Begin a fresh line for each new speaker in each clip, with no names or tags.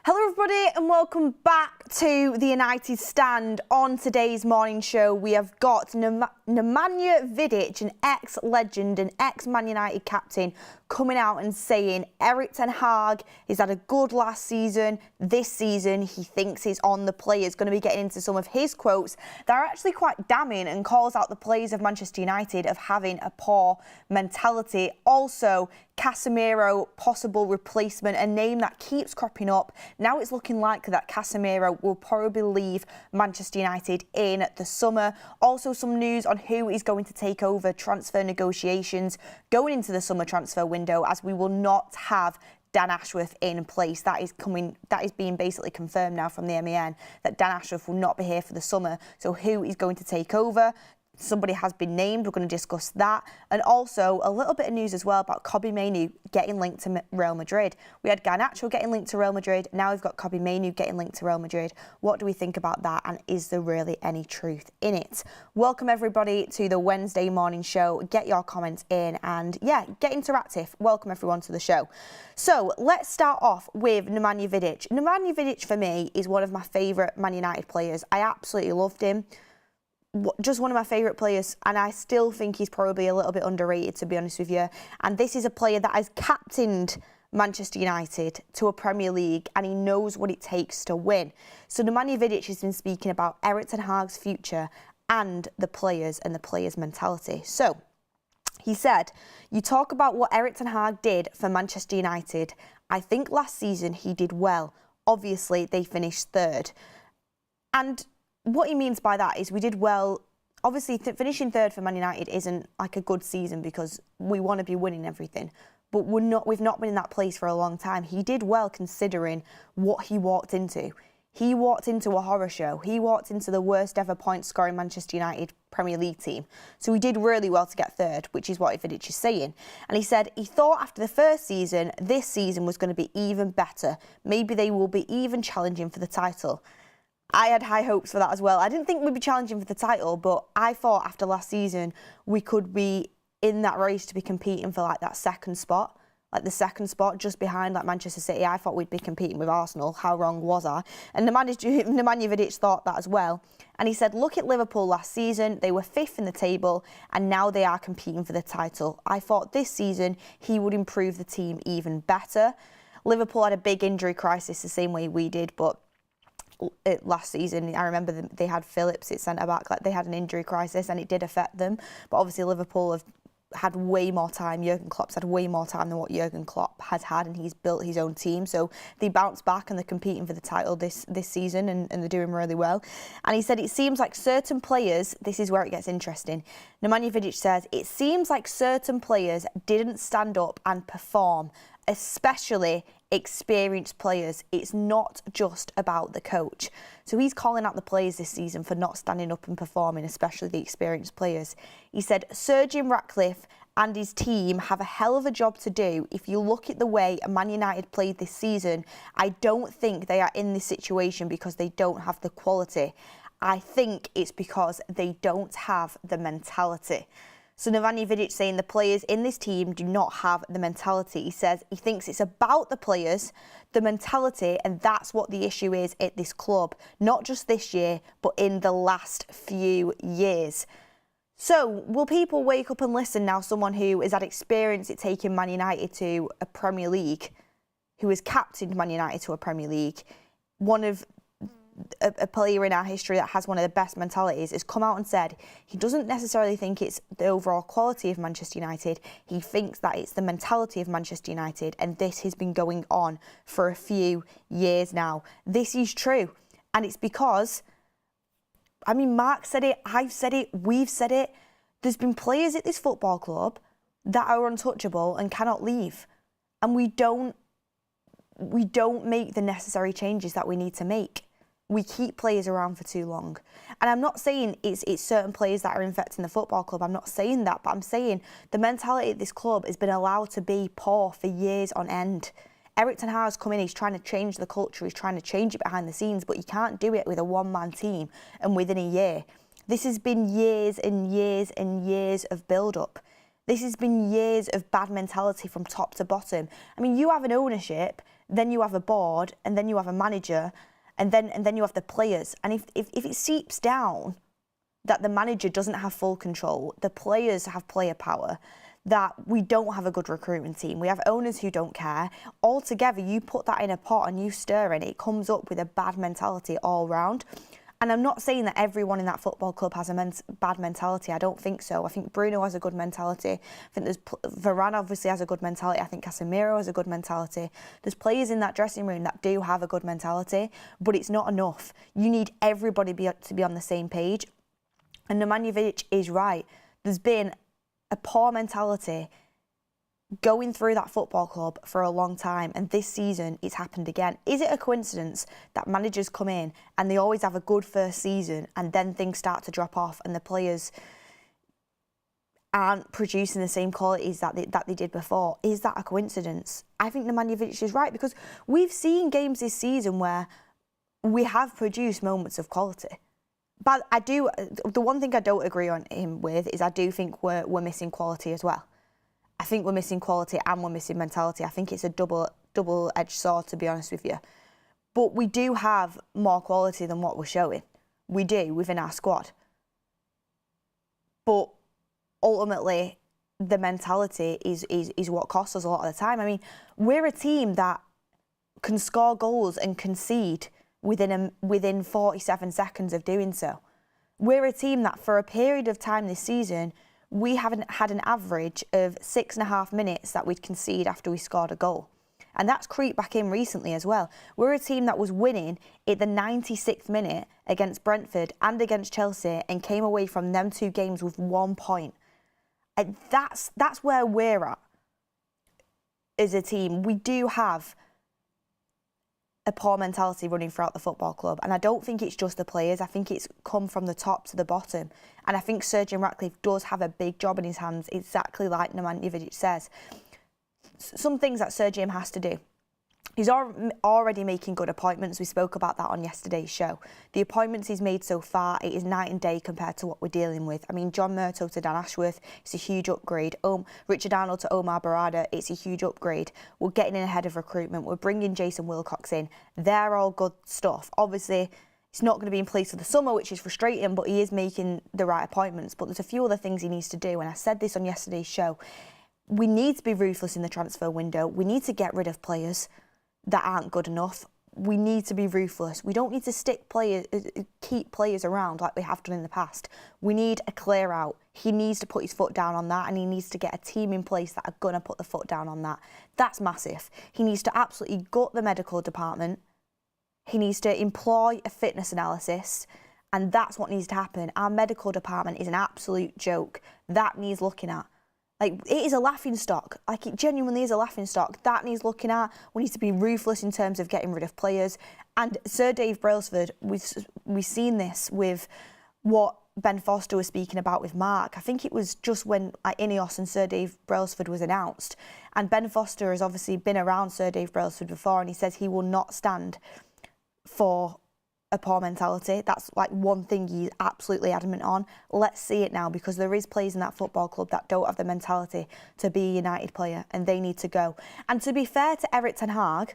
Hello everybody and welcome back to the United Stand. On today's morning show we have got Nemanja Vidic, an ex-legend and ex-Man United captain, coming out and saying Erik ten Hag has had a good last season. This season he thinks he's on the players. Going to be getting into some of his quotes that are actually quite damning and calls out the players of Manchester United of having a poor mentality. Also, Casemiro, possible replacement, a name that keeps cropping up. Now it's looking likely that Casemiro will probably leave Manchester United in the summer. Also some news on who is going to take over transfer negotiations going into the summer transfer window, as we will not have Dan Ashworth in place. That is being basically confirmed now from the MEN, that Dan Ashworth will not be here for the summer. So who is going to take over? Somebody has been named. We're going to discuss that. And also a little bit of news as well about Kobbie Mainoo getting linked to Real Madrid. We had Garnacho getting linked to Real Madrid. Now we've got Kobbie Mainoo getting linked to Real Madrid. What do we think about that? And is there really any truth in it? Welcome everybody to the Wednesday morning show. Get your comments in and yeah, get interactive. Welcome everyone to the show. So let's start off with Nemanja Vidic. Nemanja Vidic for me is one of my favourite Man United players. I absolutely loved him. Just one of my favourite players, and I still think he's probably a little bit underrated, to be honest with you. And this is a player that has captained Manchester United to a Premier League, and he knows what it takes to win. So Nemanja Vidic has been speaking about Erik ten Hag's future and the players' mentality. So he said, "You talk about what Erik ten Hag did for Manchester United. I think last season he did well. Obviously, they finished third." And what he means by that is we did well. Obviously, finishing third for Man United isn't like a good season because we want to be winning everything. But we've not been in that place for a long time. He did well considering what he walked into. He walked into a horror show. He walked into the worst ever point scoring Manchester United Premier League team. So he did really well to get third, which is what Vidic is saying. And he said he thought after the first season, this season was going to be even better. Maybe they will be even challenging for the title. I had high hopes for that as well. I didn't think we'd be challenging for the title, but I thought after last season we could be in that race to be competing for like that second spot, just behind like Manchester City. I thought we'd be competing with Arsenal. How wrong was I? And Nemanja Vidic thought that as well. And he said, look at Liverpool last season. They were fifth in the table and now they are competing for the title. I thought this season he would improve the team even better. Liverpool had a big injury crisis the same way we did, but last season, I remember they had Phillips at centre-back, like they had an injury crisis and it did affect them. But obviously Liverpool have had way more time. Jurgen Klopp's had way more time than what Jurgen Klopp has had, and he's built his own team. So they bounced back and they're competing for the title this season and they're doing really well. And he said it seems like certain players, this is where it gets interesting. Nemanja Vidic says, it seems like certain players didn't stand up and perform, especially experienced players. It's not just about the coach. So he's calling out the players this season for not standing up and performing, especially the experienced players. He said, Sir Jim Ratcliffe and his team have a hell of a job to do. If you look at the way Man United played this season, I don't think they are in this situation because they don't have the quality. I think it's because they don't have the mentality. So Nemanja Vidic saying the players in this team do not have the mentality. He says he thinks it's about the players, the mentality, and that's what the issue is at this club. Not just this year, but in the last few years. So will people wake up and listen now? Someone who has had experience at taking Man United to a Premier League, who has captained Man United to a Premier League, one of a player in our history that has one of the best mentalities, has come out and said he doesn't necessarily think it's the overall quality of Manchester United. He thinks that it's the mentality of Manchester United, and this has been going on for a few years now. This is true, and it's because, I mean, Mark said it, I've said it, we've said it. There's been players at this football club that are untouchable and cannot leave, and we don't make the necessary changes that we need to make. We keep players around for too long. And I'm not saying it's certain players that are infecting the football club. I'm not saying that, but I'm saying the mentality at this club has been allowed to be poor for years on end. Erik ten Hag's come in, he's trying to change the culture, he's trying to change it behind the scenes, but you can't do it with a one-man team and within a year. This has been years and years and years of build-up. This has been years of bad mentality from top to bottom. I mean, you have an ownership then you have a board, and then you have a manager, and then you have the players. And if it seeps down that the manager doesn't have full control, the players have player power, that we don't have a good recruitment team, we have owners who don't care, altogether you put that in a pot and you stir it comes up with a bad mentality all round. And I'm not saying that everyone in that football club has a bad mentality. I don't think so. I think Bruno has a good mentality. I think Varane obviously has a good mentality. I think Casemiro has a good mentality. There's players in that dressing room that do have a good mentality, but it's not enough. You need everybody to be on the same page. And Nemanja Vidic is right. There's been a poor mentality going through that football club for a long time, and this season it's happened again. Is it a coincidence that managers come in and they always have a good first season and then things start to drop off and the players aren't producing the same qualities that they did before? Is that a coincidence? I think Nemanja Vidic is right, because we've seen games this season where we have produced moments of quality. But the one thing I don't agree on him with is I do think we're missing quality as well. I think we're missing quality and we're missing mentality. I think it's a double-edged sword, to be honest with you. But we do have more quality than what we're showing. We do, within our squad. But ultimately, the mentality is what costs us a lot of the time. I mean, we're a team that can score goals and concede within 47 seconds of doing so. We're a team that, for a period of time this season, we haven't had an average of 6.5 minutes that we'd concede after we scored a goal. And that's creeped back in recently as well. We're a team that was winning at the 96th minute against Brentford and against Chelsea and came away from them two games with 1 point. And that's where we're at as a team. We do have a poor mentality running throughout the football club, and I don't think it's just the players. I think it's come from the top to the bottom, and I think Sir Jim Ratcliffe does have a big job in his hands, exactly like Nemanja Vidic says. Some things that Sir Jim has to do. He's already making good appointments. We spoke about that on yesterday's show. The appointments he's made so far, it is night and day compared to what we're dealing with. I mean, John Murtough to Dan Ashworth, it's a huge upgrade. Richard Arnold to Omar Barada, it's a huge upgrade. We're getting in ahead of recruitment. We're bringing Jason Wilcox in. They're all good stuff. Obviously, it's not going to be in place for the summer, which is frustrating, but he is making the right appointments. But there's a few other things he needs to do, and I said this on yesterday's show. We need to be ruthless in the transfer window. We need to get rid of players that aren't good enough. We need to be ruthless. We don't need to keep players around like we have done in the past. We need a clear out. He needs to put his foot down on that, and he needs to get a team in place that are going to put the foot down on that. That's massive. He needs to absolutely gut the medical department. He needs to employ a fitness analysis, and that's what needs to happen. Our medical department is an absolute joke. That needs looking at. Like, it is a laughing stock. Like, it genuinely is a laughing stock. That needs looking at. We need to be ruthless in terms of getting rid of players. And Sir Dave Brailsford, we've seen this with what Ben Foster was speaking about with Mark. I think it was just when Ineos and Sir Dave Brailsford was announced. And Ben Foster has obviously been around Sir Dave Brailsford before, and he says he will not stand for a poor mentality. That's like one thing he's absolutely adamant on. Let's see it now, because there is players in that football club that don't have the mentality to be a United player, and they need to go. And to be fair to Erik ten Hag,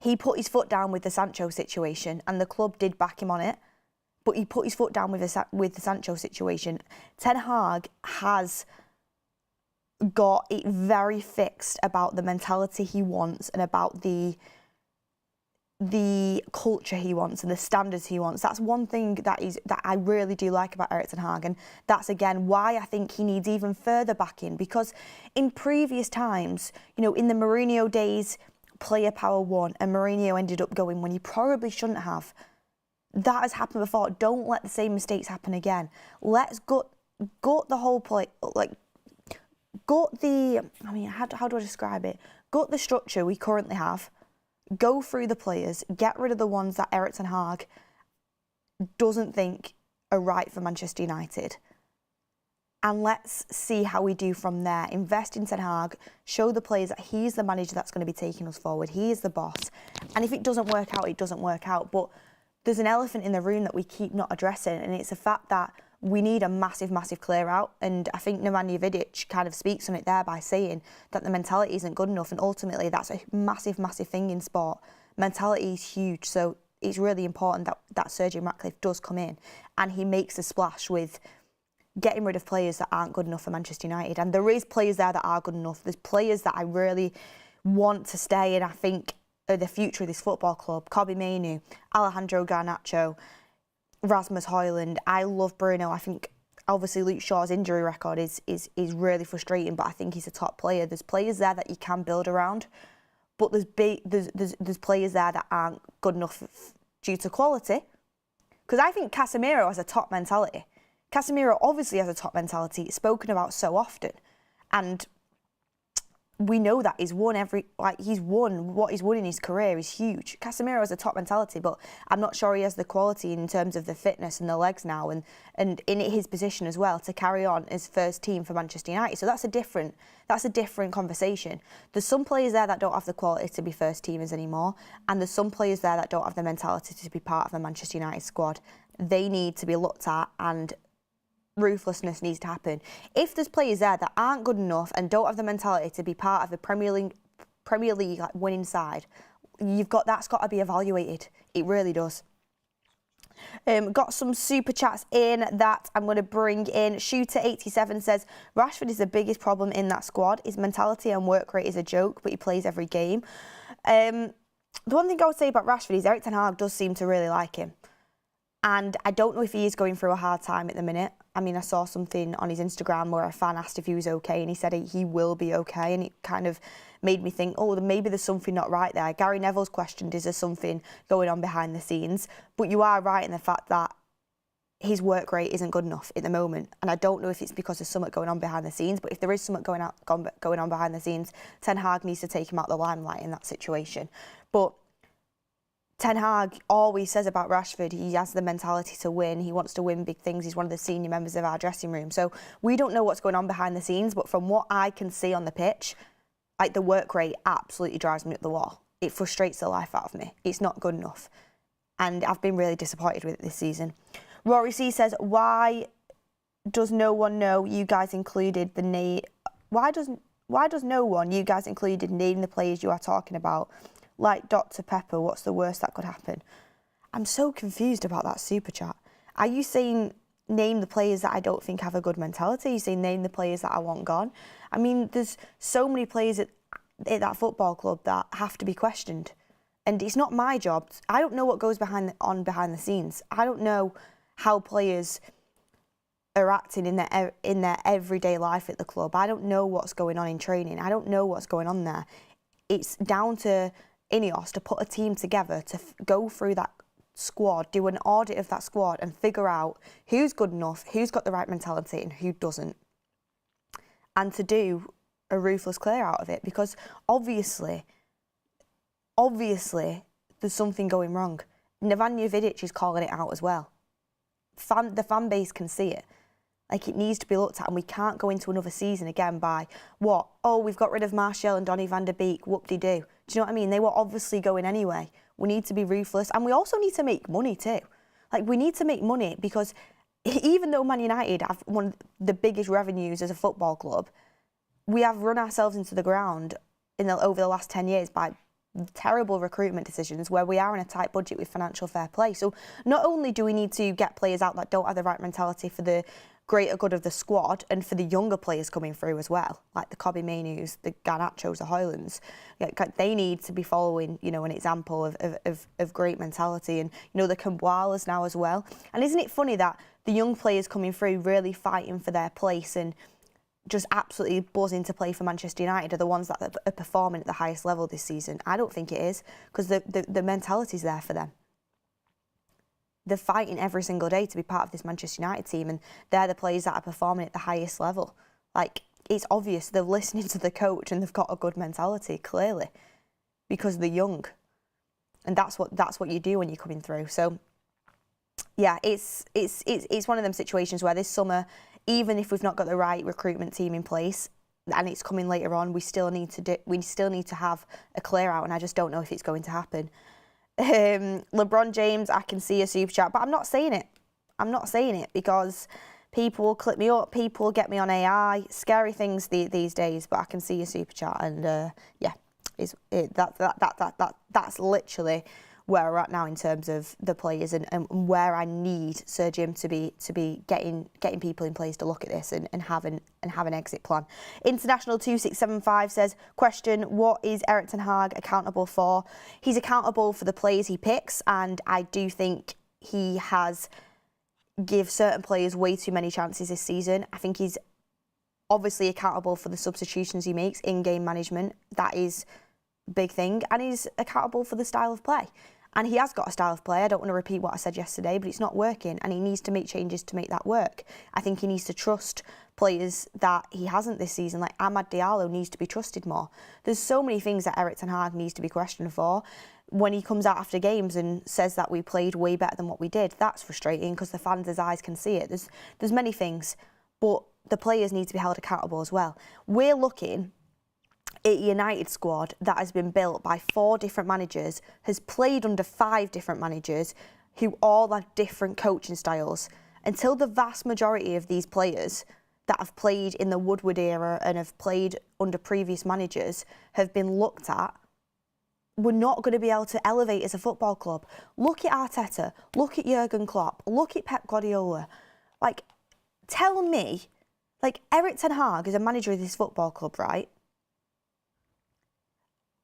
he put his foot down with the Sancho situation, and the club did back him on it. But he put his foot down with the Sancho situation. Ten Hag has got it very fixed about the mentality he wants and about the culture he wants and the standards he wants. That's one thing that I really do like about Erik ten Hag, and that's again why I think he needs even further backing, because in previous times, you know, in the Mourinho days, player power won and Mourinho ended up going when he probably shouldn't have. That has happened before. Don't let the same mistakes happen again. Let's gut the whole play, like gut the, I mean, how do I describe it? Gut the structure we currently have. Go through the players, get rid of the ones that Erik ten Hag doesn't think are right for Manchester United. And let's see how we do from there. Invest in Ten Hag, show the players that he's the manager that's going to be taking us forward. He is the boss. And if it doesn't work out, it doesn't work out. But there's an elephant in the room that we keep not addressing, and it's the fact that we need a massive, massive clear out. And I think Nemanja Vidic kind of speaks on it there by saying that the mentality isn't good enough. And ultimately, that's a massive, massive thing in sport. Mentality is huge. So it's really important that Sergio Ratcliffe does come in and he makes a splash with getting rid of players that aren't good enough for Manchester United. And there is players there that are good enough. There's players that I really want to stay and I think are the future of this football club. Kobbie Mainoo, Alejandro Garnacho, Rasmus Højlund. I love Bruno. I think obviously Luke Shaw's injury record is really frustrating, but I think he's a top player. There's players there that you can build around, but there's players there that aren't good enough due to quality. Because I think Casemiro has a top mentality. Casemiro obviously has a top mentality. It's spoken about so often, and we know that he's won what he's won in his career is huge. Casemiro has a top mentality, but I'm not sure he has the quality in terms of the fitness and the legs now and in his position as well to carry on as first team for Manchester United. So that's a different conversation. There's some players there that don't have the quality to be first teamers anymore, and there's some players there that don't have the mentality to be part of the Manchester United squad. They need to be looked at and ruthlessness needs to happen. If there's players there that aren't good enough and don't have the mentality to be part of the Premier League like winning side, that's got to be evaluated. It really does. Got some super chats in that I'm going to bring in. Shooter87 says Rashford is the biggest problem in that squad. His mentality and work rate is a joke, but he plays every game. The one thing I would say about Rashford is Erik ten Hag does seem to really like him. And I don't know if he is going through a hard time at the minute. I mean, I saw something on his Instagram where a fan asked if he was okay, and he said he will be okay, and it kind of made me think, oh, maybe there's something not right there. Gary Neville's questioned, is there something going on behind the scenes? But you are right in the fact that his work rate isn't good enough at the moment, and I don't know if it's because there's something going on behind the scenes, but if there is something going on behind the scenes, Ten Hag needs to take him out of the limelight in that situation. But Ten Hag always says about Rashford, he has the mentality to win. He wants to win big things. He's one of the senior members of our dressing room. So we don't know what's going on behind the scenes, but from what I can see on the pitch, like the work rate absolutely drives me up the wall. It frustrates the life out of me. It's not good enough. And I've been really disappointed with it this season. Rory C says, why does no one know you guys included the name? Why does no one, you guys included, name the players you are talking about? Like Dr. Pepper, what's the worst that could happen? I'm so confused about that super chat. Are you saying name the players that I don't think have a good mentality? Are you saying name the players that I want gone? I mean, there's so many players at that football club that have to be questioned. And it's not my job. I don't know what goes behind the scenes. I don't know how players are acting in their everyday life at the club. I don't know what's going on in training. I don't know what's going on there. It's down to Ineos to put a team together to go through that squad, do an audit of that squad and figure out who's good enough, who's got the right mentality and who doesn't. And to do a ruthless clear out of it, because obviously there's something going wrong. Nemanja Vidic is calling it out as well. The fan base can see it. Like, it needs to be looked at, and we can't go into another season again by, what? Oh, we've got rid of Martial and Donny van der Beek, whoop-de-doo. Do you know what I mean? They were obviously going anyway. We need to be ruthless, and we also need to make money too. Like, we need to make money because even though Man United have one of the biggest revenues as a football club, we have run ourselves into the ground over the last 10 years by terrible recruitment decisions where we are in a tight budget with financial fair play. So not only do we need to get players out that don't have the right mentality for the greater good of the squad and for the younger players coming through as well, like the Kobbie Mainoos, the Garnachos, the Højlunds, they need to be following, an example of great mentality, and the Kambualas now as well. And isn't it funny that the young players coming through really fighting for their place and just absolutely buzzing to play for Manchester United are the ones that are performing at the highest level this season? I don't think it is, because the mentality's there for them. They're fighting every single day to be part of this Manchester United team, and they're the players that are performing at the highest level. Like, it's obvious they're listening to the coach and they've got a good mentality, clearly, because they're young. And that's what you do when you're coming through. So, yeah, it's one of them situations where this summer, even if we've not got the right recruitment team in place, and it's coming later on, we still need to have a clear out, and I just don't know if it's going to happen. LeBron James, I can see a super chat, but I'm not saying it. I'm not saying it because People will clip me up, people will get me on AI, scary things these days, but I can see your super chat, and yeah, that's literally where we're at now in terms of the players, and where I need Sir Jim to be getting people in place to look at this and have an exit plan. International 2675 says, question, what is Erik ten Hag accountable for? He's accountable for the players he picks, and I do think he has give certain players way too many chances this season. I think he's obviously accountable for the substitutions he makes, in-game management. That is a big thing. And he's accountable for the style of play. And he has got a style of play. I don't want to repeat what I said yesterday, but it's not working, and he needs to make changes to make that work. I think he needs to trust players that he hasn't this season, like Amad Diallo needs to be trusted more. There's so many things that Erik ten Hag needs to be questioned for. When he comes out after games and says that we played way better than what we did, that's frustrating because the fans' eyes can see it. There's many things, but the players need to be held accountable as well. We're looking at a United squad that has been built by 4 different managers, has played under 5 different managers who all have different coaching styles. Until the vast majority of these players that have played in the Woodward era and have played under previous managers have been looked at, we're not going to be able to elevate as a football club. Look at Arteta, look at Jurgen Klopp, look at Pep Guardiola. Like, tell me, like, Erik ten Hag is a manager of this football club, right?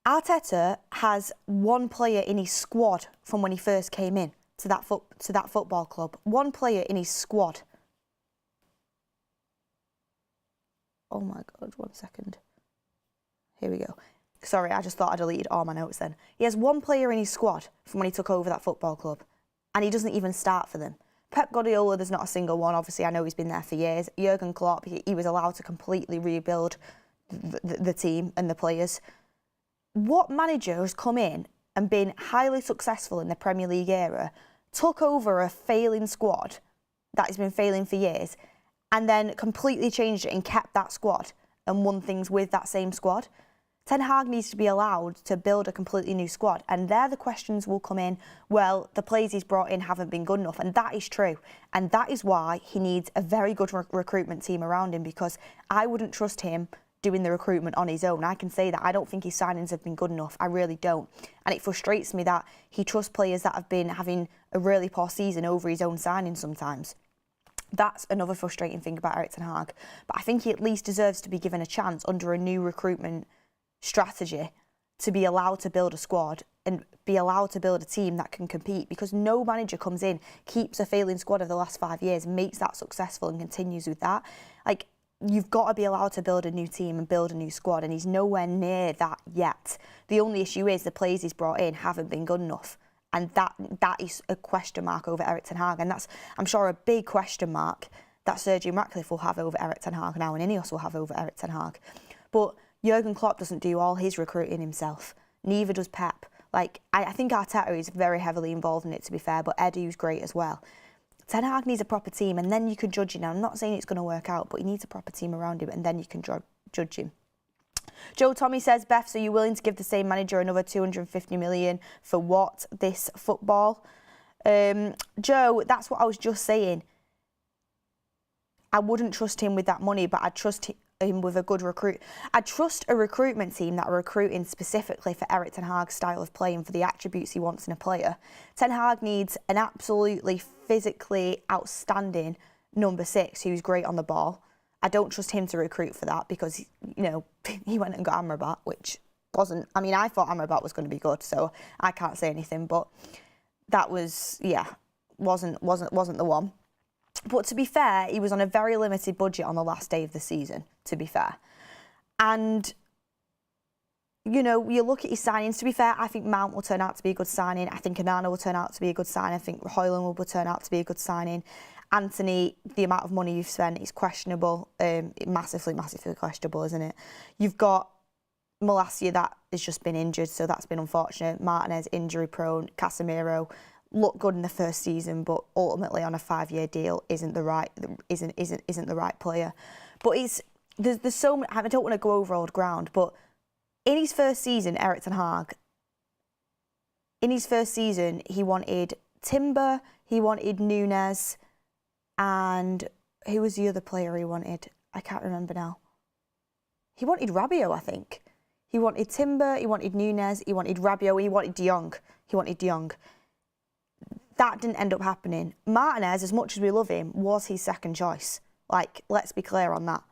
Arteta has 1 player in his squad from when he first came in to that football club. 1 player in his squad. Oh my God, 1 second. Here we go. Sorry, I just thought I deleted all my notes then. He has 1 player in his squad from when he took over that football club, and he doesn't even start for them. Pep Guardiola, there's not a single one. Obviously, I know he's been there for years. Jurgen Klopp, he was allowed to completely rebuild the team and the players. What manager has come in and been highly successful in the Premier League era, took over a failing squad that has been failing for years, and then completely changed it and kept that squad and won things with that same squad? Ten Hag needs to be allowed to build a completely new squad, and there the questions will come in, well, the players he's brought in haven't been good enough, and that is true. And that is why he needs a very good recruitment team around him, because I wouldn't trust him doing the recruitment on his own. I can say that. I don't think his signings have been good enough. I really don't. And it frustrates me that he trusts players that have been having a really poor season over his own signings sometimes. That's another frustrating thing about Erik ten Hag. But I think he at least deserves to be given a chance under a new recruitment strategy to be allowed to build a squad and be allowed to build a team that can compete, because no manager comes in, keeps a failing squad of the last 5 years, makes that successful and continues with that. Like, you've got to be allowed to build a new team and build a new squad, and he's nowhere near that yet. The only issue is the players he's brought in haven't been good enough, and that is a question mark over Erik ten Hag, and that's, I'm sure, a big question mark that Sergio Ratcliffe will have over Erik ten Hag now, and Ineos will have over Erik ten Hag. But Jurgen Klopp doesn't do all his recruiting himself. Neither does Pep. Like, I think Arteta is very heavily involved in it, to be fair, but Edu's great as well. Ten Hag needs a proper team, and then you can judge him. Now, I'm not saying it's going to work out, but he needs a proper team around him, and then you can judge him. Joe Tommy says, Beth, are you willing to give the same manager another 250 million for what? This football? Joe, that's what I was just saying. I wouldn't trust him with that money, but I'd trust him with a good recruit. I trust a recruitment team that are recruiting specifically for Erik ten Hag's style of play and for the attributes he wants in a player. Ten Hag needs an absolutely physically outstanding number 6 who's great on the ball. I don't trust him to recruit for that because, you know, he went and got Amrabat, which wasn't, I mean, I thought Amrabat was going to be good, so I can't say anything, but that was, yeah, wasn't the one. But to be fair, he was on a very limited budget on the last day of the season, to be fair. And, you know, you look at his signings, to be fair, I think Mount will turn out to be a good signing. I think Onana will turn out to be a good signing. I think Højlund will turn out to be a good signing. Anthony, the amount of money you've spent is questionable, massively questionable, isn't it? You've got Malacia that has just been injured, so that's been unfortunate. Martinez, injury prone. Casemiro looked good in the first season, but ultimately on a 5-year deal isn't the right player. But there's so many, I don't want to go over old ground, but in his first season, Erik ten Hag, in his first season, he wanted Timber, he wanted Núñez, and who was the other player he wanted? I can't remember now. He wanted Rabiot, I think. He wanted Timber, he wanted Nunes, he wanted Rabiot, he wanted De Jong. That didn't end up happening. Martinez, as much as we love him, was his second choice. Like, let's be clear on that.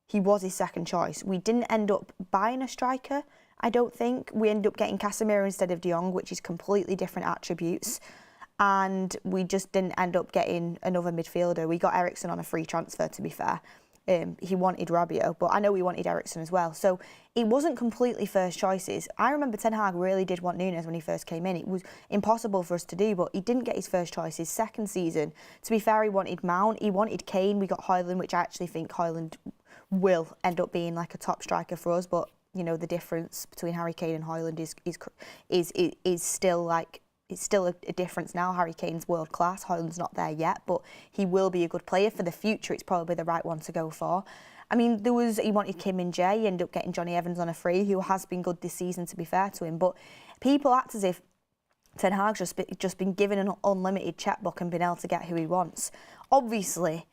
He was his second choice. We didn't end up buying a striker, I don't think. We ended up getting Casemiro instead of De Jong, which is completely different attributes. And we just didn't end up getting another midfielder. We got Eriksen on a free transfer, to be fair. He wanted Rabiot, but I know he wanted Eriksen as well. So it wasn't completely first choices. I remember Ten Hag really did want Nunes when he first came in. It was impossible for us to do, but he didn't get his first choice. His second season, to be fair, he wanted Mount, he wanted Kane. We got Højlund, which I actually think Højlund will end up being like a top striker for us. But you know, the difference between Harry Kane and Højlund is still like. It's still a difference now. Harry Kane's world class. Højlund's not there yet, but he will be a good player for the future. It's probably the right one to go for. I mean, he wanted Kim Min-jae, he ended up getting Johnny Evans on a free, who has been good this season, to be fair to him. But people act as if Ten Hag's just been given an unlimited checkbook and been able to get who he wants. Obviously,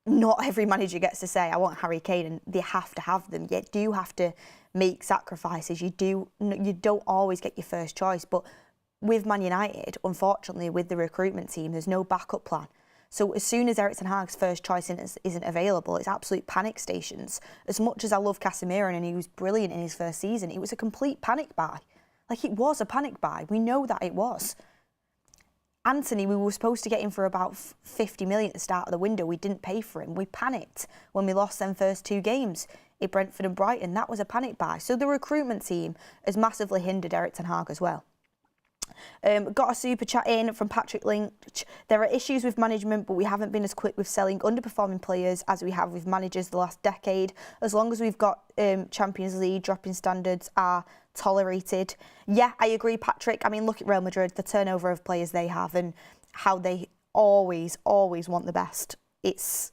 not every manager gets to say, I want Harry Kane, and they have to have them. You do have to make sacrifices. You don't always get your first choice, but with Man United, unfortunately, with the recruitment team, there's no backup plan. So as soon as Erik ten Hag's first choice isn't available, it's absolute panic stations. As much as I love Casemiro and he was brilliant in his first season, it was a complete panic buy. Like, it was a panic buy. We know that it was. Anthony, we were supposed to get him for about 50 million at the start of the window. We didn't pay for him. We panicked when we lost them first two games at Brentford and Brighton. That was a panic buy. So the recruitment team has massively hindered Erik ten Hag as well. Got a super chat in from Patrick Lynch. There are issues with management, but we haven't been as quick with selling underperforming players as we have with managers the last decade. As long as we've got Champions League, dropping standards are tolerated. Yeah, I agree, Patrick. I mean, look at Real Madrid, the turnover of players they have and how they always want the best. It's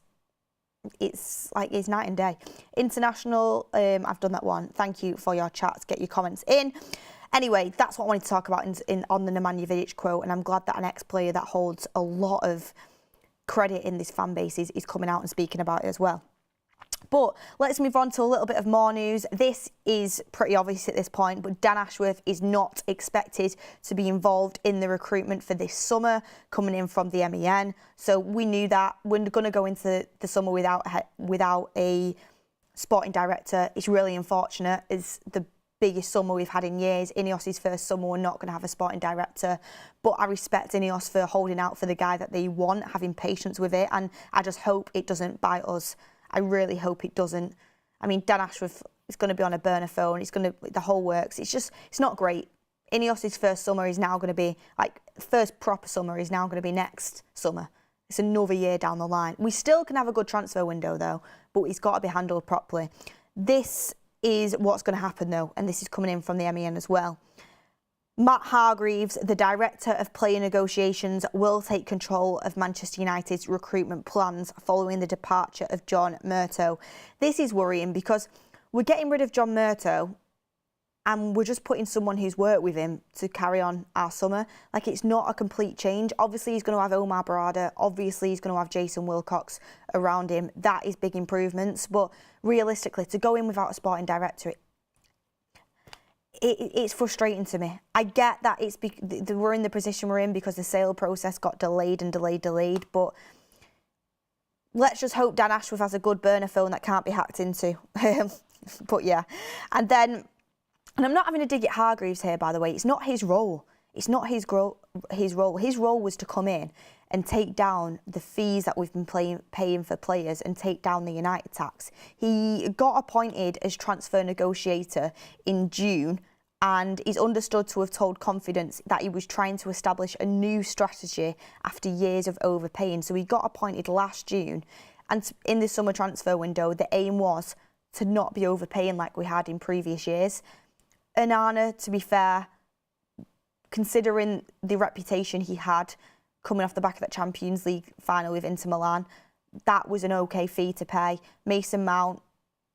like it's night and day. International, I've done that one. Thank you for your chats. Get your comments in. Anyway, that's what I wanted to talk about on the Nemanja Vidic quote, and I'm glad that an ex-player that holds a lot of credit in this fan base is coming out and speaking about it as well. But let's move on to a little bit of more news. This is pretty obvious at this point, but Dan Ashworth is not expected to be involved in the recruitment for this summer, coming in from the MEN. So we knew that. We're going to go into the summer without a sporting director. It's really unfortunate. It's the biggest summer we've had in years. Ineos's first summer, we're not going to have a sporting director, but I respect Ineos for holding out for the guy that they want, having patience with it, and I just hope it doesn't bite us. I really hope it doesn't. I mean, Dan Ashworth is going to be on a burner phone. The whole works. It's not great. Ineos's first summer is now going to be, like, first proper summer is now going to be next summer. It's another year down the line. We still can have a good transfer window, though, but it's got to be handled properly. This is what's going to happen, though, and this is coming in from the MEN as well. Matt Hargreaves, the director of player negotiations, will take control of Manchester United's recruitment plans following the departure of John Murtough. This is worrying because we're getting rid of John Murtough and we're just putting someone who's worked with him to carry on our summer. Like, it's not a complete change. Obviously, he's going to have Omar Barada. Obviously, he's going to have Jason Wilcox around him. That is big improvements. But realistically, to go in without a sporting director, it's frustrating to me. I get that we're in the position we're in because the sale process got delayed, but let's just hope Dan Ashworth has a good burner phone that can't be hacked into. But yeah, and I'm not having a dig at Hargreaves here, by the way. It's not his role. It's not his role. His role was to come in and take down the fees that we've been paying for players and take down the United tax. He got appointed as transfer negotiator in June and is understood to have told Confidence that he was trying to establish a new strategy after years of overpaying. So he got appointed last June, and in the summer transfer window, the aim was to not be overpaying like we had in previous years. Onana, to be fair, considering the reputation he had coming off the back of that Champions League final with Inter Milan, that was an okay fee to pay. Mason Mount,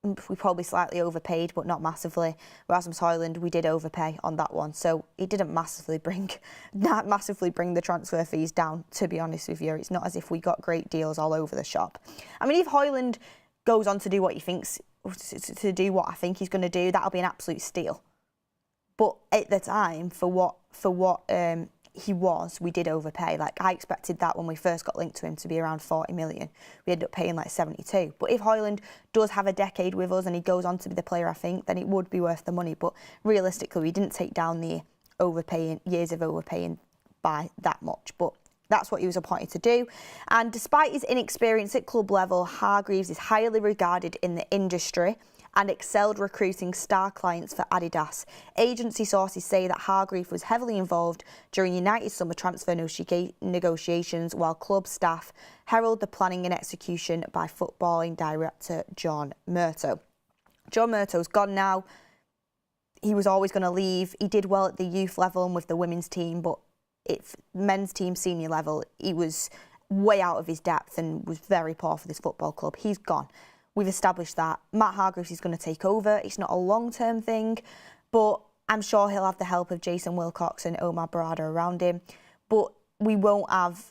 we probably slightly overpaid, but not massively. Rasmus Højlund, we did overpay on that one, so it didn't massively bring the transfer fees down, to be honest with you. It's not as if we got great deals all over the shop. I mean, if Højlund goes on to do what he thinks, to do what I think he's going to do, that'll be an absolute steal. But at the time, for what he was, we did overpay. Like, I expected that when we first got linked to him to be around 40 million. We ended up paying like 72. But if Højlund does have a decade with us and he goes on to be the player I think, then it would be worth the money. But realistically, we didn't take down the years of overpaying by that much. But that's what he was appointed to do. And despite his inexperience at club level, Hargreaves is highly regarded in the industry and excelled recruiting star clients for Adidas. Agency sources say that Hargreaves was heavily involved during United's summer transfer negotiations, while club staff herald the planning and execution by footballing director John Murtough. John Murtough's gone now. He was always going to leave. He did well at the youth level and with the women's team, but men's team senior level, he was way out of his depth and was very poor for this football club. He's gone. We've established that. Matt Hargreaves is going to take over. It's not a long-term thing, but I'm sure he'll have the help of Jason Wilcox and Omar Barada around him. But we won't have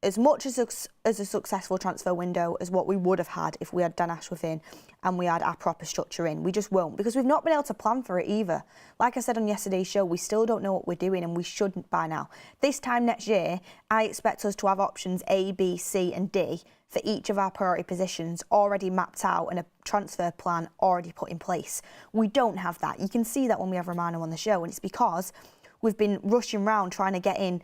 as much as a successful transfer window as what we would have had if we had Dan Ashworth in and we had our proper structure in. We just won't, because we've not been able to plan for it either. Like I said on yesterday's show, we still don't know what we're doing, and we shouldn't by now. This time next year, I expect us to have options A, B, C and D for each of our priority positions already mapped out and a transfer plan already put in place. We don't have that. You can see that when we have Romano on the show, and it's because we've been rushing around trying to get in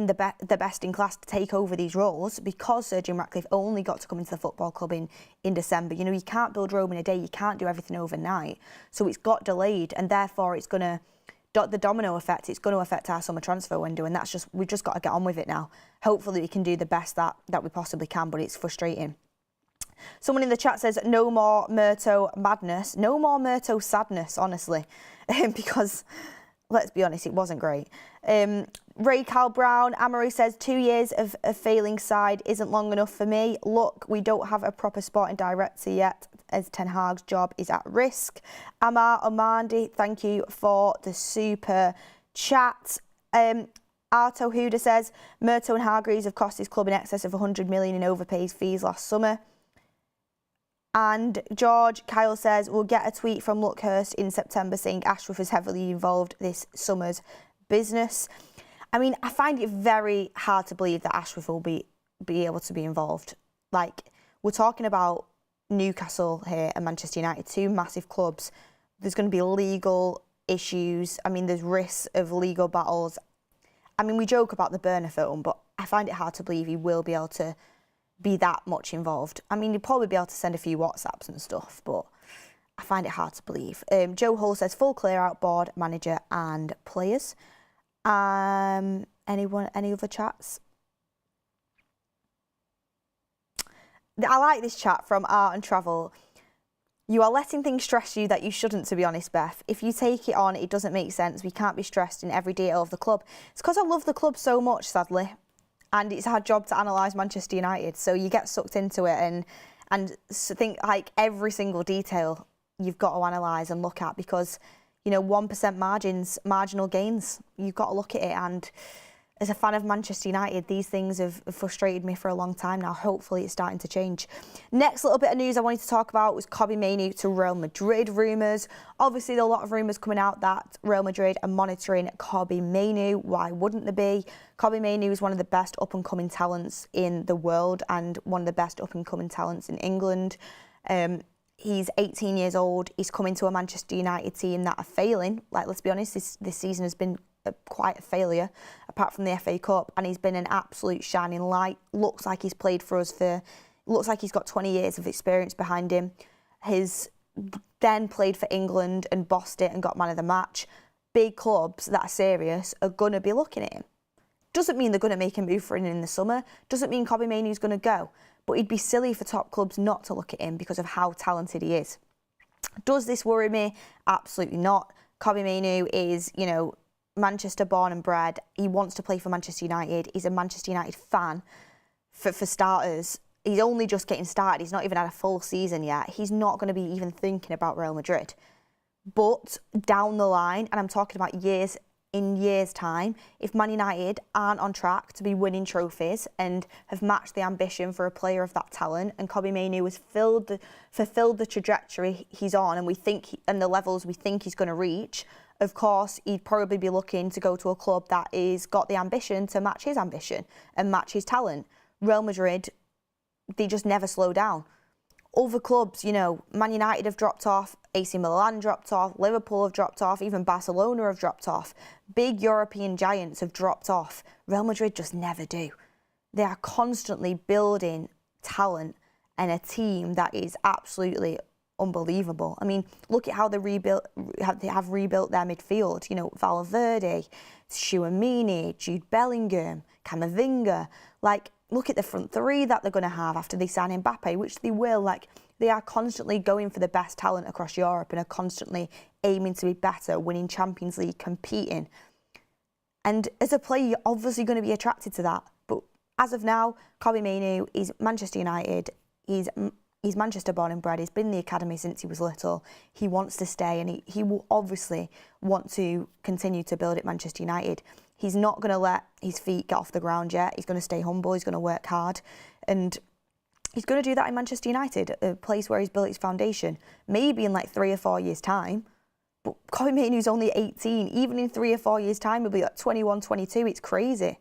the best in class to take over these roles, because Sir Jim Ratcliffe only got to come into the football club in December. You know, you can't build Rome in a day. You can't do everything overnight. So it's got delayed, and therefore it's going to, the domino effect, it's going to affect our summer transfer window, and that's just, we've just got to get on with it now. Hopefully we can do the best that we possibly can, but it's frustrating. Someone in the chat says, no more Murtough madness, no more Murtough sadness, honestly, because let's be honest, it wasn't great. Ray Cal Brown, Amory says, 2 years of a failing side isn't long enough for me. Look, we don't have a proper sporting director yet, as Ten Hag's job is at risk. Amar Omandi, thank you for the super chat. Arto Huda says, Murtough and Hargreaves have cost his club in excess of 100 million in overpaid fees last summer. And George Kyle says, we'll get a tweet from Luckhurst in September saying Ashworth is heavily involved this summer's business. I mean, I find it very hard to believe that Ashworth will be able to be involved. Like, we're talking about Newcastle here and Manchester United, two massive clubs. There's going to be legal issues. I mean, there's risks of legal battles. I mean, we joke about the Burner film, but I find it hard to believe he will be able to be that much involved. I mean, he'd probably be able to send a few WhatsApps and stuff, but I find it hard to believe. Joe Hull says, full clear out board, manager and players. Any other chats? I like this chat from Art and Travel. You are letting things stress you that you shouldn't, to be honest, Beth. If you take it on, it doesn't make sense. We can't be stressed in every detail of the club. It's because I love the club so much, sadly. And it's our job to analyse Manchester United. So you get sucked into it and think like every single detail you've got to analyse and look at, because, you know, 1% margins, marginal gains, you've got to look at it. And as a fan of Manchester United, these things have frustrated me for a long time now. Hopefully it's starting to change. Next little bit of news I wanted to talk about was Kobbie Mainoo to Real Madrid rumours. Obviously, there are a lot of rumours coming out that Real Madrid are monitoring Kobbie Mainoo. Why wouldn't there be? Kobbie Mainoo is one of the best up-and-coming talents in the world and one of the best up-and-coming talents in England. He's 18 years old. He's coming to a Manchester United team that are failing. Like, let's be honest, this season has been quite a failure, apart from the FA Cup, and he's been an absolute shining light. Looks like he's played for us looks like he's got 20 years of experience behind him. He's then played for England and bossed it and got man of the match. Big clubs that are serious are going to be looking at him. Doesn't mean they're going to make a move for him in the summer. Doesn't mean Kobbie Mainoo's going to go. But it'd be silly for top clubs not to look at him because of how talented he is. Does this worry me? Absolutely not. Kobbie Mainoo is, you know, Manchester born and bred. He wants to play for Manchester United. He's a Manchester United fan for starters. he's only just getting started. He's not even had a full season yet. He's not going to be even thinking about Real Madrid. But down the line, and I'm talking about years time, if Man United aren't on track to be winning trophies and have matched the ambition for a player of that talent, and Kobbie Mainoo has fulfilled the trajectory he's on, and the levels we think he's going to reach, of course, he'd probably be looking to go to a club that is got the ambition to match his ambition and match his talent. Real Madrid, they just never slow down. Other clubs, you know, Man United have dropped off, AC Milan dropped off, Liverpool have dropped off, even Barcelona have dropped off. Big European giants have dropped off. Real Madrid just never do. They are constantly building talent and a team that is absolutely unbelievable. I mean, look at how they have rebuilt their midfield. You know, Valverde, Tchouaméni, Jude Bellingham, Camavinga. Like, look at the front three that they're going to have after they sign Mbappe, which they will. Like, they are constantly going for the best talent across Europe and are constantly aiming to be better, winning Champions League, competing. And as a player, you're obviously going to be attracted to that. But as of now, Kobbie Mainoo is Manchester United. He's Manchester born and bred. He's been in the academy since he was little. He wants to stay, and he will obviously want to continue to build at Manchester United. He's not going to let his feet get off the ground yet. He's going to stay humble. He's going to work hard. And he's going to do that in Manchester United, a place where he's built his foundation. Maybe in like 3 or 4 years' time. But Kobbie Mainoo's only 18. Even in 3 or 4 years' time, he'll be like 21, 22. It's crazy.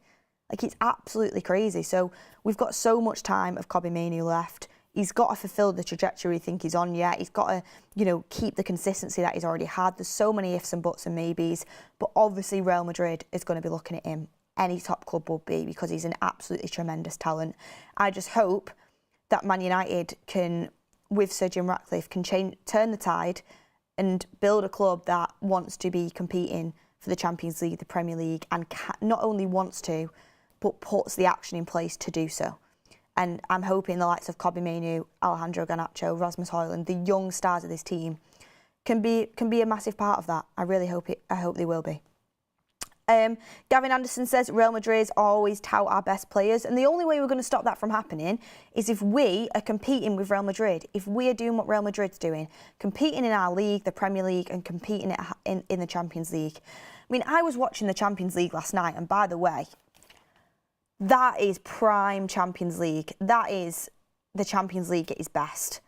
Like, it's absolutely crazy. So we've got so much time of Kobbie Mainoo left. He's got to fulfil the trajectory we think he's on yet. He's got to, you know, keep the consistency that he's already had. There's so many ifs and buts and maybes. But obviously Real Madrid is going to be looking at him. Any top club would be, because he's an absolutely tremendous talent. I just hope that Man United can, with Sir Jim Ratcliffe, can turn the tide and build a club that wants to be competing for the Champions League, the Premier League, and not only wants to, but puts the action in place to do so. And I'm hoping the likes of Kobbie Mainoo, Alejandro Garnacho, Rasmus Højlund, the young stars of this team, can be a massive part of that. I really hope it. I hope they will be. Gavin Anderson says Real Madrid always tout our best players, and the only way we're going to stop that from happening is if we are competing with Real Madrid. If we are doing what Real Madrid's doing, competing in our league, the Premier League, and competing in the Champions League. I mean, I was watching the Champions League last night, and by the way, that is prime Champions League. That is the Champions League at its best.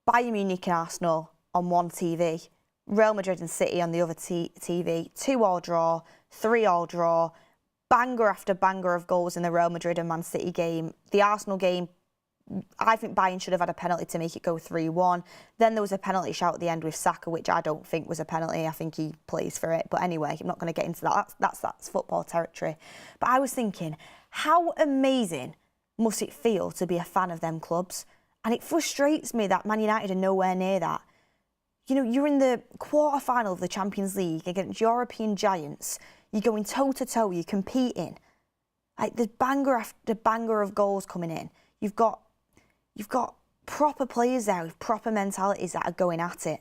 Bayern Munich and Arsenal on one TV. Real Madrid and City on the other TV. 2-2 draw, 3-3 draw. Banger after banger of goals in the Real Madrid and Man City game. The Arsenal game, I think Bayern should have had a penalty to make it go 3-1. Then there was a penalty shout at the end with Saka, which I don't think was a penalty. I think he plays for it. But anyway, I'm not going to get into that. That's football territory. But I was thinking, how amazing must it feel to be a fan of them clubs? And it frustrates me that Man United are nowhere near that. You know, you're in the quarter-final of the Champions League against European giants. You're going toe-to-toe. You're competing. Like, there's banger after banger of goals coming in. You've got proper players there with proper mentalities that are going at it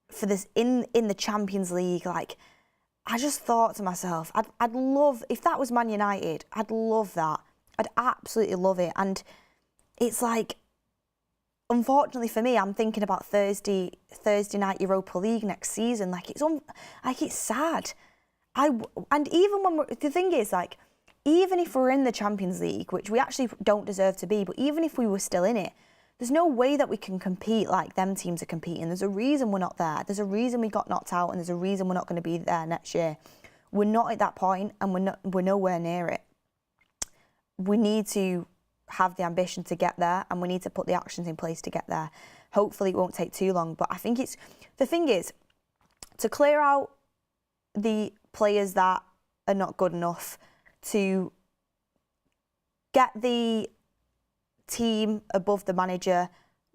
for this in the Champions League. Like, I just thought to myself, I'd love, if that was Man United, I'd love that. I'd absolutely love it. And it's like, unfortunately for me, I'm thinking about Thursday night Europa League next season. Like, it's sad. And even when the thing is, like, even if we're in the Champions League, which we actually don't deserve to be, but even if we were still in it, there's no way that we can compete like them teams are competing. There's a reason we're not there. There's a reason we got knocked out, and there's a reason we're not going to be there next year. We're not at that point, and we're nowhere near it. We need to have the ambition to get there, and we need to put the actions in place to get there. Hopefully it won't take too long, but I think the thing is to clear out the players that are not good enough, to get the team above the manager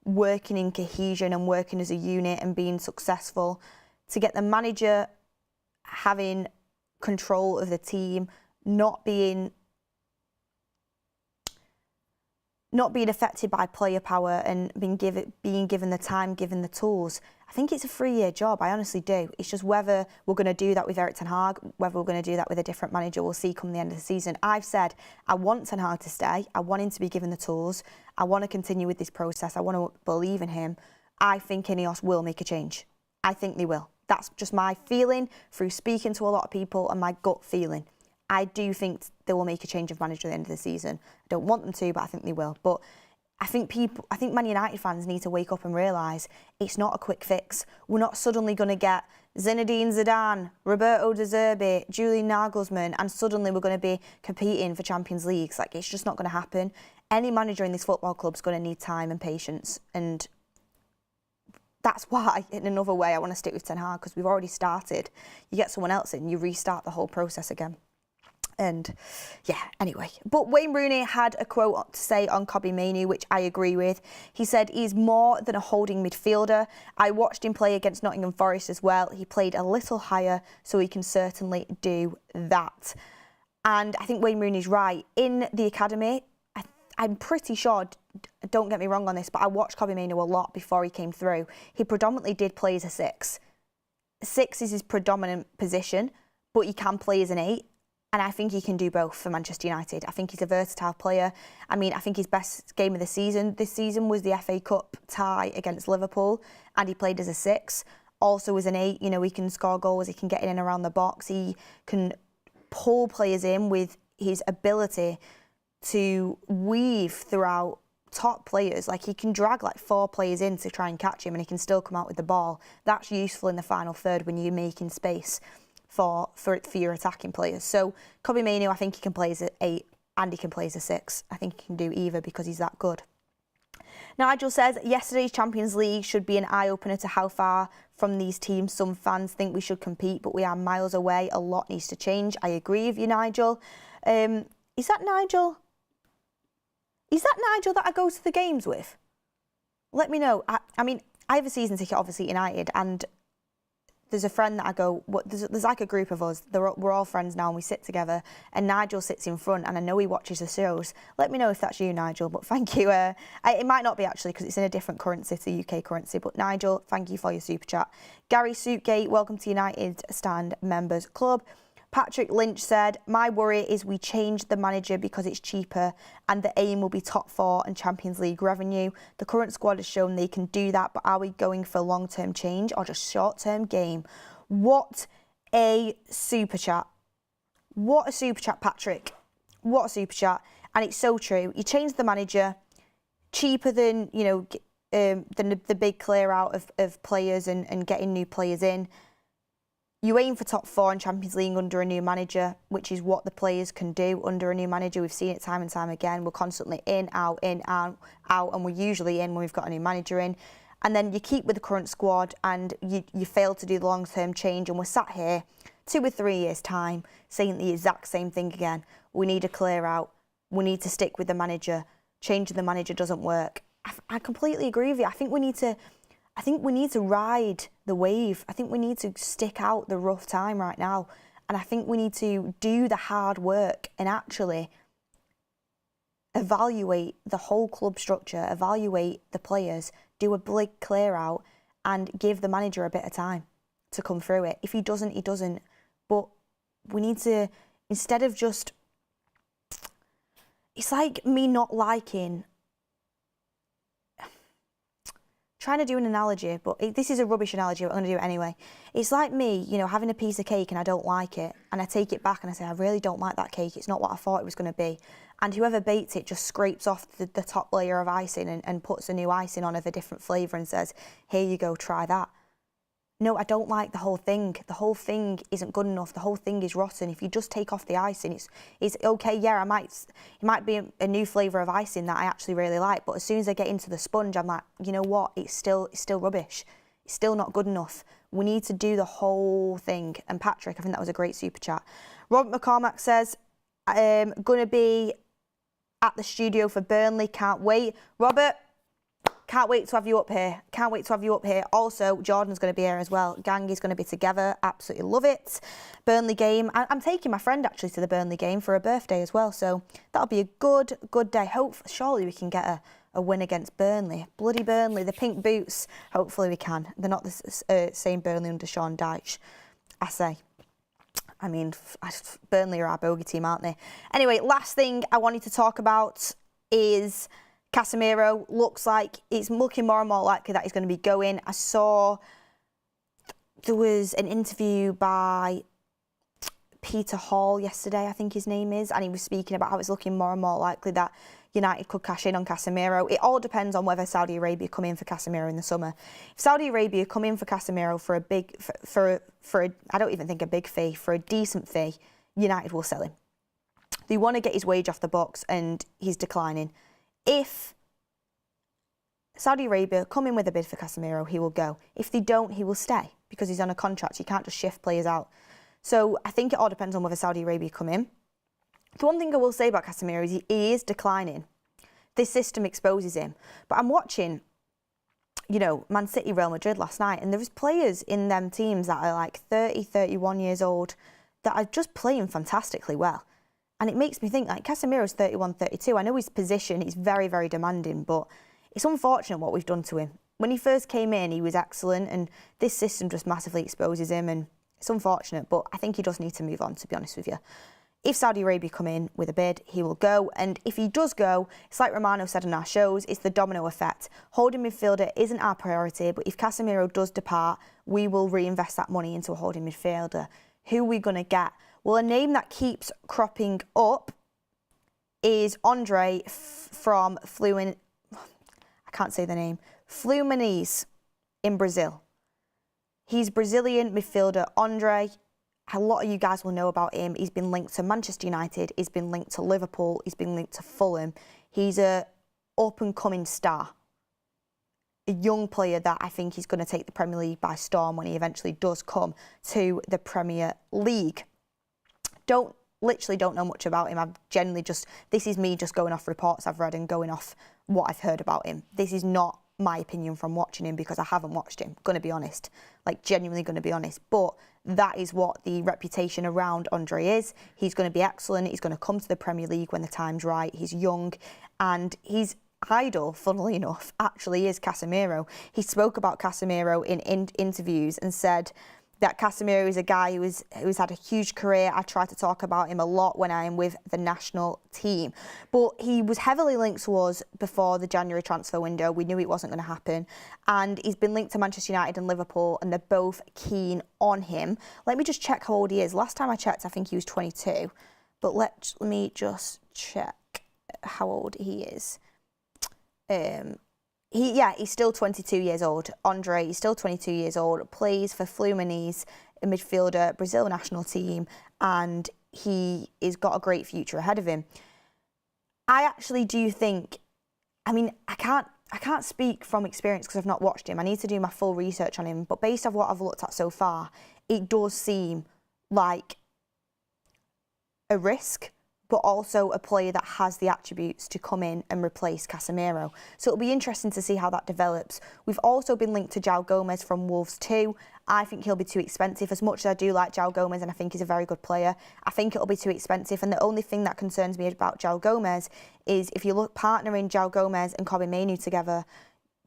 working in cohesion and working as a unit and being successful, to get the manager having control of the team, not being not being affected by player power and being given the time, given the tools. I think it's a 3-year job. I honestly do. It's just whether we're going to do that with Erik Ten Hag, whether we're going to do that with a different manager, we'll see come the end of the season. I've said I want Ten Hag to stay. I want him to be given the tools. I want to continue with this process. I want to believe in him. I think Ineos will make a change. I think they will. That's just my feeling through speaking to a lot of people and my gut feeling. I do think they will make a change of manager at the end of the season. I don't want them to, but I think they will. But I think Man United fans need to wake up and realise it's not a quick fix. We're not suddenly going to get Zinedine Zidane, Roberto De Zerbi, Julian Nagelsmann, and suddenly we're going to be competing for Champions Leagues. Like, it's just not going to happen. Any manager in this football club is going to need time and patience, and that's why, in another way, I want to stick with Ten Hag, because we've already started. You get someone else in, you restart the whole process again. And yeah, anyway. But Wayne Rooney had a quote to say on Kobbie Mainoo, which I agree with. He said, he's more than a holding midfielder. I watched him play against Nottingham Forest as well. He played a little higher, so he can certainly do that. And I think Wayne Rooney's right. In the academy, I'm pretty sure, don't get me wrong on this, but I watched Kobbie Mainoo a lot before he came through. He predominantly did play as a 6. 6 is his predominant position, but he can play as an 8. And I think he can do both for Manchester United. I think he's a versatile player. I mean, I think his best game of the season this season was the FA Cup tie against Liverpool, and he played as a 6. Also as an 8, you know, he can score goals, he can get in and around the box, he can pull players in with his ability to weave throughout top players. Like, he can drag like 4 players in to try and catch him, and he can still come out with the ball. That's useful in the final third when you're making space for your attacking players. So Kobbie Mainoo, I think he can play as an 8 and he can play as a 6. I think he can do either because he's that good. Nigel says, yesterday's Champions League should be an eye-opener to how far from these teams some fans think we should compete, but we are miles away. A lot needs to change. I agree with you, Nigel. Is that Nigel? Is that Nigel that I go to the games with? Let me know. I mean, I have a season ticket, obviously, United, and there's a friend that I go, there's like a group of us, we're all friends now and we sit together, and Nigel sits in front and I know he watches the shows. Let me know if that's you, Nigel, but thank you. It might not be actually because it's in a different currency to UK currency, but Nigel, thank you for your super chat. Gary Suitgate, welcome to United Stand Members Club. Patrick Lynch said, my worry is we change the manager because it's cheaper and the aim will be top 4 and Champions League revenue. The current squad has shown they can do that, but are we going for long-term change or just short-term game? What a super chat. What a super chat, Patrick. What a super chat. And it's so true. You change the manager, cheaper than, you know, than the big clear out of players and getting new players in. You aim for top 4 in Champions League under a new manager, which is what the players can do under a new manager. We've seen it time and time again. We're constantly in, out, and we're usually in when we've got a new manager in. And then you keep with the current squad and you fail to do the long-term change, and we're sat here 2 or 3 years' time saying the exact same thing again. We need a clear out. We need to stick with the manager. Changing the manager doesn't work. I completely agree with you. I think we need to ride the wave. I think we need to stick out the rough time right now. And I think we need to do the hard work and actually evaluate the whole club structure, evaluate the players, do a big clear out and give the manager a bit of time to come through it. If he doesn't, he doesn't. But we need to, instead of just, it's like me not liking, trying to do an analogy, but this is a rubbish analogy, but I'm going to do it anyway. It's like me, you know, having a piece of cake and I don't like it, and I take it back and I say, I really don't like that cake, it's not what I thought it was going to be. And whoever baked it just scrapes off the top layer of icing and puts a new icing on of a different flavour and says, here you go, try that. No, I don't like the whole thing. The whole thing isn't good enough. The whole thing is rotten. If you just take off the icing, it's okay. Yeah, it might be a new flavour of icing that I actually really like. But as soon as I get into the sponge, I'm like, you know what? It's still rubbish. It's still not good enough. We need to do the whole thing. And Patrick, I think that was a great super chat. Robert McCormack says, gonna be at the studio for Burnley. Can't wait. Robert, Can't wait to have you up here. Can't wait to have you up here. Also, Jordan's going to be here as well. Gang is going to be together. Absolutely love it. Burnley game. I'm taking my friend actually to the Burnley game for her birthday as well. So that'll be a good day. Surely we can get a win against Burnley. Bloody Burnley. The pink boots. Hopefully we can. They're not the same Burnley under Sean Dyche, I say. I mean, Burnley are our bogey team, aren't they? Anyway, last thing I wanted to talk about is Casemiro. Looks like it's looking more and more likely that he's going to be going. I saw there was an interview by Peter Hall yesterday, I think his name is, and he was speaking about how it's looking more and more likely that United could cash in on Casemiro. It all depends on whether Saudi Arabia come in for Casemiro in the summer. If Saudi Arabia come in for Casemiro for a big, I don't even think a big fee, for a decent fee, United will sell him. They want to get his wage off the books and he's declining. If Saudi Arabia come in with a bid for Casemiro, he will go. If they don't, he will stay because he's on a contract. You can't just shift players out. So I think it all depends on whether Saudi Arabia come in. The one thing I will say about Casemiro is he is declining. This system exposes him. But I'm watching, you know, Man City, Real Madrid last night, and there was players in them teams that are like 30, 31 years old that are just playing fantastically well. And it makes me think, like, Casemiro's 31, 32. I know his position, he's very, very demanding, but it's unfortunate what we've done to him. When he first came in, he was excellent, and this system just massively exposes him, and it's unfortunate, but I think he does need to move on, to be honest with you. If Saudi Arabia come in with a bid, he will go. And if he does go, it's like Romano said in our shows, it's the domino effect. Holding midfielder isn't our priority, but if Casemiro does depart, we will reinvest that money into a holding midfielder. Who are we going to get? Well, a name that keeps cropping up is Andre from Fluminense in Brazil. He's Brazilian midfielder, Andre. A lot of you guys will know about him. He's been linked to Manchester United. He's been linked to Liverpool. He's been linked to Fulham. He's a up-and-coming star. A young player that I think is going to take the Premier League by storm when he eventually does come to the Premier League. Literally don't know much about him. I've generally this is me just going off reports I've read and going off what I've heard about him. This is not my opinion from watching him because I haven't watched him, going to be honest. Like, genuinely going to be honest. But that is what the reputation around Andre is. He's going to be excellent. He's going to come to the Premier League when the time's right. He's young and his idol, funnily enough, actually is Casemiro. He spoke about Casemiro in interviews and said that Casemiro is a guy who's had a huge career. I try to talk about him a lot when I am with the national team. But he was heavily linked to us before the January transfer window. We knew it wasn't going to happen. And he's been linked to Manchester United and Liverpool, and they're both keen on him. Let me just check how old he is. Last time I checked, I think he was 22. But let me just check how old he is. He's still 22 years old. Andre, he's still 22 years old, plays for Fluminense, a midfielder, Brazil national team, and he has got a great future ahead of him. I actually do think, I mean, I can't speak from experience because I've not watched him. I need to do my full research on him, but based on what I've looked at so far, it does seem like a risk, but also a player that has the attributes to come in and replace Casemiro. So it'll be interesting to see how that develops. We've also been linked to João Gomez from Wolves too. I think he'll be too expensive. As much as I do like João Gomez and I think he's a very good player, I think it'll be too expensive. And the only thing that concerns me about João Gomez is if you look partnering João Gomez and Kobbie Mainoo together,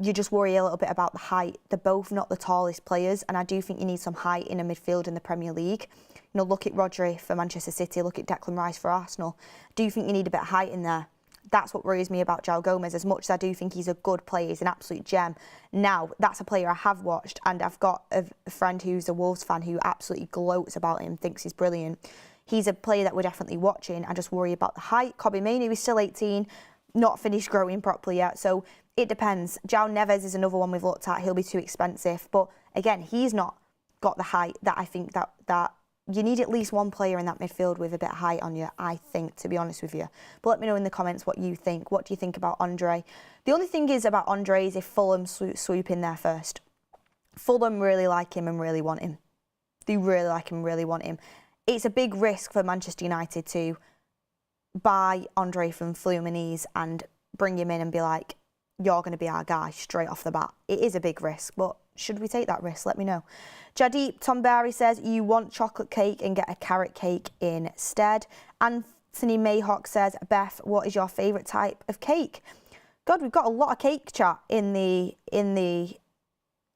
you just worry a little bit about the height. They're both not the tallest players, and I do think you need some height in a midfield in the Premier League. You know, look at Rodri for Manchester City, look at Declan Rice for Arsenal. I do think you need a bit of height in there. That's what worries me about João Gomez, as much as I do think he's a good player, he's an absolute gem. Now, that's a player I have watched, and I've got a friend who's a Wolves fan who absolutely gloats about him, thinks he's brilliant. He's a player that we're definitely watching. I just worry about the height. Kobbie Mainoo is still 18, not finished growing properly yet, so it depends. João Neves is another one we've looked at. He'll be too expensive, but again, he's not got the height that I think that you need at least one player in that midfield with a bit of height on you, I think, to be honest with you. But let me know in the comments what you think. What do you think about Andre? The only thing is about Andre is if Fulham swoop in there first. Fulham really like him and really want him. They really like him and really want him. It's a big risk for Manchester United to buy Andre from Fluminense and bring him in and be like, you're going to be our guy straight off the bat. It is a big risk, but should we take that risk? Let me know. Jadeep Tomberry says, you want chocolate cake and get a carrot cake instead. Anthony Mayhawk says, Beth, what is your favourite type of cake? God, we've got a lot of cake chat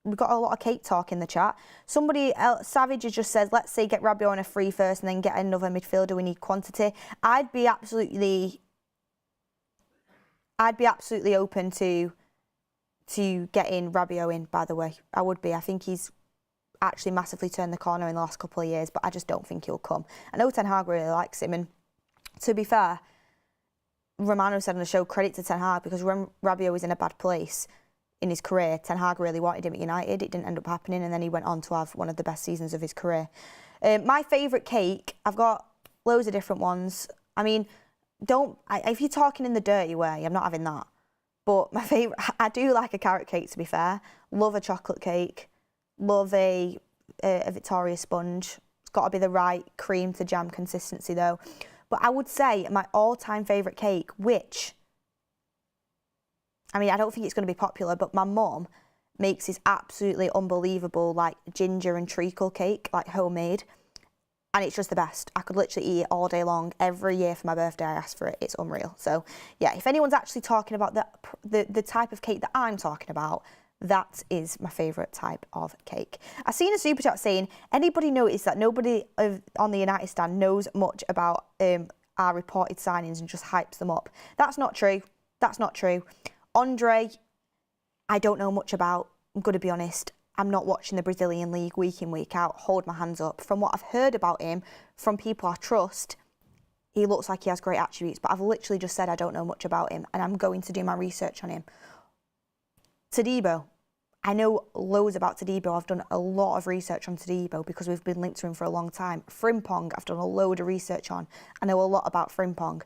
we've got a lot of cake talk in the chat. Somebody else, Savage, has just says, let's say get Rabiot on a free first and then get another midfielder. We need quantity. I'd be absolutely open to getting Rabiot in, by the way. I would be. I think he's actually massively turned the corner in the last couple of years, but I just don't think he'll come. I know Ten Hag really likes him, and to be fair, Romano said on the show, credit to Ten Hag, because when Rabiot was in a bad place in his career, Ten Hag really wanted him at United. It didn't end up happening, and then he went on to have one of the best seasons of his career. My favourite cake, I've got loads of different ones. I mean, if you're talking in the dirty way, I'm not having that. But my favourite, I do like a carrot cake, to be fair. Love a chocolate cake. Love a Victoria sponge. It's got to be the right cream to jam consistency, though. But I would say my all-time favourite cake, which, I mean, I don't think it's going to be popular, but my mum makes this absolutely unbelievable, like, ginger and treacle cake, like homemade. And it's just the best. I could literally eat it all day long. Every year for my birthday, I ask for it. It's unreal. So, yeah, if anyone's actually talking about the type of cake that I'm talking about, that is my favourite type of cake. I've seen a super chat saying, anybody notice that nobody on the United stand knows much about our reported signings and just hypes them up? That's not true. That's not true. Andre, I don't know much about. I'm going to be honest. I'm not watching the Brazilian league week in, week out. Hold my hands up. From what I've heard about him, from people I trust, he looks like he has great attributes. But I've literally just said I don't know much about him, and I'm going to do my research on him. Todibo. I know loads about Todibo. I've done a lot of research on Todibo because we've been linked to him for a long time. Frimpong, I've done a load of research on. I know a lot about Frimpong.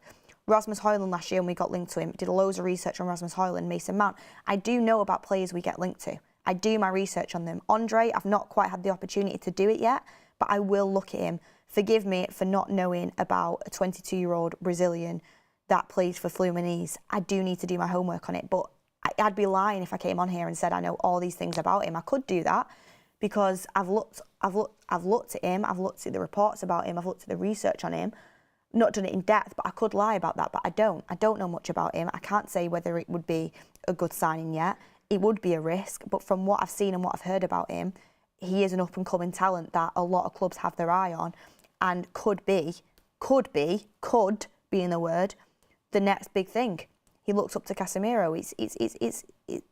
Rasmus Højlund last year when we got linked to him, did loads of research on Rasmus Højlund, Mason Mount. I do know about players we get linked to. I do my research on them. Andre, I've not quite had the opportunity to do it yet, but I will look at him. Forgive me for not knowing about a 22-year-old Brazilian that plays for Fluminense. I do need to do my homework on it, but I'd be lying if I came on here and said I know all these things about him. I could do that because I've looked at him, I've looked at the reports about him, I've looked at the research on him. Not done it in depth, but I could lie about that, but I don't. I don't know much about him. I can't say whether it would be a good signing yet. It would be a risk, but from what I've seen and what I've heard about him, he is an up-and-coming talent that a lot of clubs have their eye on and could be in the word, the next big thing. He looks up to Casemiro.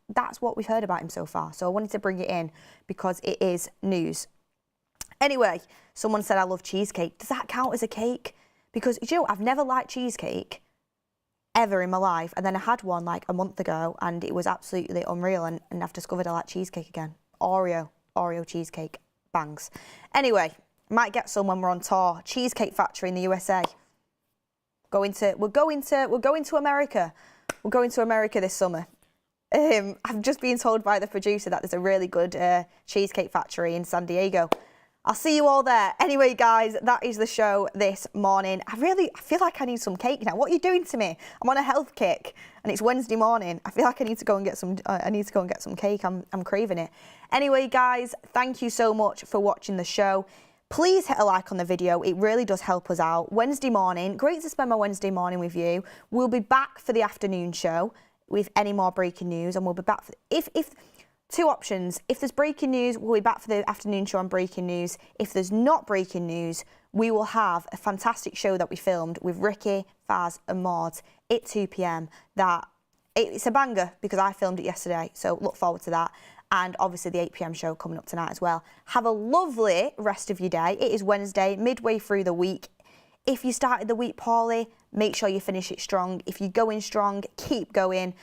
That's what we've heard about him so far. So I wanted to bring it in because it is news. Anyway, someone said I love cheesecake. Does that count as a cake? Because, you know, I've never liked cheesecake ever in my life. And then I had one like a month ago and it was absolutely unreal. And I've discovered I like cheesecake again. Oreo cheesecake. Bangs. Anyway, might get some when we're on tour. Cheesecake Factory in the USA. We're going to America. We're going to America this summer. I've just been told by the producer that there's a really good cheesecake factory in San Diego. I'll see you all there. Anyway, guys, that is the show this morning. I feel like I need some cake now. What are you doing to me? I'm on a health kick, and it's Wednesday morning. I feel like I need to go and get some. Cake. I'm craving it. Anyway, guys, thank you so much for watching the show. Please hit a like on the video. It really does help us out. Wednesday morning, great to spend my Wednesday morning with you. We'll be back for the afternoon show with any more breaking news, and we'll be back for if. Two options. If there's breaking news, we'll be back for the afternoon show on breaking news. If there's not breaking news, we will have a fantastic show that we filmed with Ricky, Faz and Maud at 2 p.m. It's a banger because I filmed it yesterday, so look forward to that. And obviously the 8 p.m. show coming up tonight as well. Have a lovely rest of your day. It is Wednesday, midway through the week. If you started the week poorly, make sure you finish it strong. If you're going strong, keep going.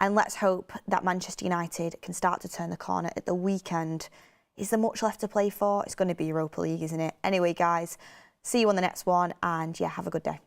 And let's hope that Manchester United can start to turn the corner at the weekend. Is there much left to play for? It's going to be Europa League, isn't it? Anyway, guys, see you on the next one. And yeah, have a good day.